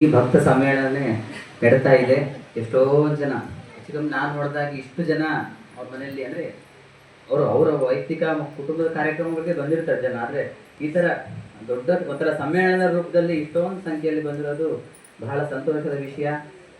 ಈ ಭಕ್ತ ಸಮ್ಮೇಳನ ನಡೀತಾ ಇದೆ. ಎಷ್ಟೊಂದು ಜನ ಹೆಚ್ಚು ನಾನು ನೋಡಿದಾಗ ಇಷ್ಟು ಜನ ಅವ್ರ ಮನೆಯಲ್ಲಿ ಅಂದರೆ ಅವರ ವೈಯಕ್ತಿಕ ಕುಟುಂಬದ ಕಾರ್ಯಕ್ರಮಗಳಿಗೆ ಬಂದಿರ್ತಾರೆ ಜನ. ಆದರೆ ಈ ಥರ ದೊಡ್ಡ ಒಂಥರ ಸಮ್ಮೇಳನದ ರೂಪದಲ್ಲಿ ಇಷ್ಟೊಂದು ಸಂಖ್ಯೆಯಲ್ಲಿ ಬಂದಿರೋದು ಬಹಳ ಸಂತೋಷದ ವಿಷಯ.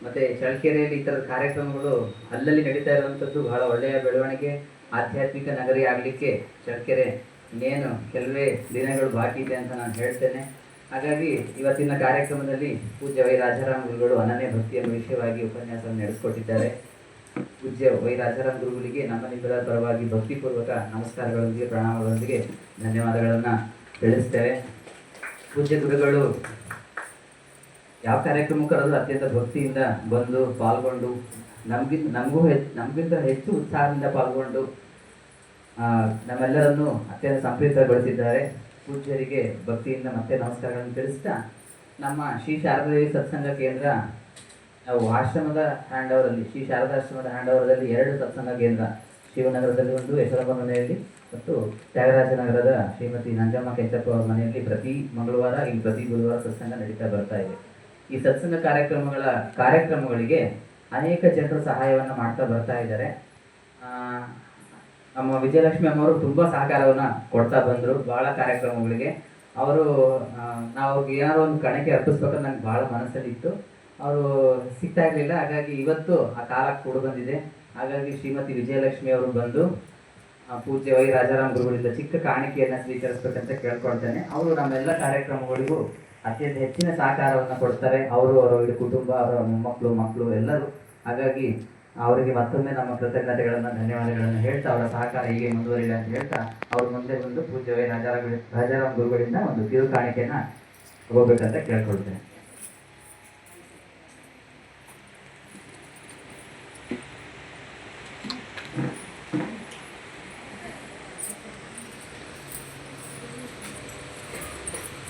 ಮತ್ತು ಚಳ್ಳಕೆರೆಯಲ್ಲಿ ಈ ಥರದ ಕಾರ್ಯಕ್ರಮಗಳು ಅಲ್ಲಲ್ಲಿ ನಡೀತಾ ಇರುವಂಥದ್ದು ಬಹಳ ಒಳ್ಳೆಯ ಬೆಳವಣಿಗೆ. ಆಧ್ಯಾತ್ಮಿಕ ನಗರಿ ಆಗಲಿಕ್ಕೆ ಚಳ್ಳಕೆರೆ ಇನ್ನೇನು ಕೆಲವೇ ದಿನಗಳು ಬಾಕಿ ಇದೆ ಅಂತ ನಾನು ಹೇಳ್ತೇನೆ. ಹಾಗಾಗಿ ಇವತ್ತಿನ ಕಾರ್ಯಕ್ರಮದಲ್ಲಿ ಪೂಜ್ಯ ವೈ ರಾಜಾರಾಮ್ ಗುರುಗಳು ಅನನ್ಯ ಭಕ್ತಿಯ ವಿಷಯವಾಗಿ ಉಪನ್ಯಾಸವನ್ನು ನಡೆಸಿಕೊಟ್ಟಿದ್ದಾರೆ. ಪೂಜ್ಯ ವೈ ರಾಜಾರಾಮ್ ಗುರುಗಳಿಗೆ ನಮ್ಮ ನಿಮ್ಮೆಲ್ಲರ ಪರವಾಗಿ ಭಕ್ತಿಪೂರ್ವಕ ನಮಸ್ಕಾರಗಳೊಂದಿಗೆ ಪ್ರಣಾಮಗಳೊಂದಿಗೆ ಧನ್ಯವಾದಗಳನ್ನು ತಿಳಿಸ್ತೇವೆ. ಪೂಜ್ಯ ಗುರುಗಳು ಯಾವ ಕಾರ್ಯಕ್ರಮಕ್ಕೂ ಅತ್ಯಂತ ಭಕ್ತಿಯಿಂದ ಬಂದು ಪಾಲ್ಗೊಂಡು ನಮಗಿಂತ ಹೆಚ್ಚು ಉತ್ಸಾಹದಿಂದ ಪಾಲ್ಗೊಂಡು ನಮ್ಮೆಲ್ಲರನ್ನು ಅತ್ಯಂತ ಸಂಪ್ರೀತಗೊಳಿಸಿದ್ದಾರೆ. ಪೂಜ್ಯರಿಗೆ ಭಕ್ತಿಯಿಂದ ಮತ್ತೆ ನಮಸ್ಕಾರಗಳನ್ನು ತಿಳಿಸ್ತಾ, ನಮ್ಮ ಶ್ರೀ ಶಾರದಾದೇವಿ ಸತ್ಸಂಗ ಕೇಂದ್ರ ನಾವು ಆಶ್ರಮದ ಹ್ಯಾಂಡ್ ಶ್ರೀ ಶಾರದಾಶ್ರಮದ ಹ್ಯಾಂಡ್ 2 ಸತ್ಸಂಗ ಕೇಂದ್ರ, ಶಿವನಗರದಲ್ಲಿ ಒಂದು, ಯಶೋರಮ್ಮ ಮನೆಯಲ್ಲಿ ಮತ್ತು ತ್ಯಾಗರಾಜನಗರದ ಶ್ರೀಮತಿ ನಂಜಮ್ಮ ಕೆಂಚಪ್ಪ ಅವರ ಮನೆಯಲ್ಲಿ ಪ್ರತಿ ಮಂಗಳವಾರ ಇಲ್ಲಿ ಪ್ರತಿ ಗುರುವಾರ ಸತ್ಸಂಗ ನಡೀತಾ ಬರ್ತಾ ಇದೆ. ಈ ಸತ್ಸಂಗ ಕಾರ್ಯಕ್ರಮಗಳಿಗೆ ಅನೇಕ ಜನರು ಸಹಾಯವನ್ನು ಮಾಡ್ತಾ ಬರ್ತಾ ಇದ್ದಾರೆ. ನಮ್ಮ ವಿಜಯಲಕ್ಷ್ಮಿ ಅಮ್ಮವರು ತುಂಬ ಸಹಕಾರವನ್ನು ಕೊಡ್ತಾ ಬಂದರು ಭಾಳ ಕಾರ್ಯಕ್ರಮಗಳಿಗೆ. ಅವರು ನಾವು ಏನಾದ್ರು ಒಂದು ಕಣಕ್ಕೆ ಅರ್ಪಿಸ್ಬೇಕಂತ ನಂಗೆ ಭಾಳ ಮನಸ್ಸಲ್ಲಿ ಇತ್ತು. ಅವರು ಸಿಗ್ತಾ ಇರಲಿಲ್ಲ. ಹಾಗಾಗಿ ಇವತ್ತು ಆ ಕಾಲ ಕೂಡ ಬಂದಿದೆ. ಹಾಗಾಗಿ ಶ್ರೀಮತಿ ವಿಜಯಲಕ್ಷ್ಮಿ ಅವರು ಬಂದು ಪೂಜ್ಯ ವೈ ರಾಜಾರಾಮ್ ಗುರುಗಳಿಂದ ಚಿಕ್ಕ ಕಾಣಿಕೆಯನ್ನು ಸ್ವೀಕರಿಸ್ಬೇಕಂತ ಕೇಳ್ಕೊಳ್ತೇನೆ. ಅವರು ನಮ್ಮೆಲ್ಲ ಕಾರ್ಯಕ್ರಮಗಳಿಗೂ ಅತ್ಯಂತ ಹೆಚ್ಚಿನ ಸಹಕಾರವನ್ನು ಕೊಡ್ತಾರೆ. ಅವರ ಕುಟುಂಬ, ಅವರ ಮಕ್ಕಳು ಎಲ್ಲರೂ. ಹಾಗಾಗಿ ಅವರಿಗೆ ಮತ್ತೊಮ್ಮೆ ನಮ್ಮ ಕೃತಜ್ಞತೆಗಳನ್ನು ಧನ್ಯವಾದಗಳನ್ನು ಹೇಳ್ತಾ, ಅವರ ಸಹಕಾರ ಹೀಗೆ ಮುಂದುವರಿಲ್ಲ ಅಂತ ಹೇಳ್ತಾ, ಅವ್ರ ಮುಂದೆ ಬಂದು ಪೂಜ್ಯ ವೈ ರಾಜಾರಾಮ್ ಗುರುಗಳಿಂದ ಒಂದು ಕಿರು ಕಾಣಿಕೆಯನ್ನು ಹೋಗ್ಬೇಕಂತ ಕೇಳ್ಕೊಳ್ತೇನೆ.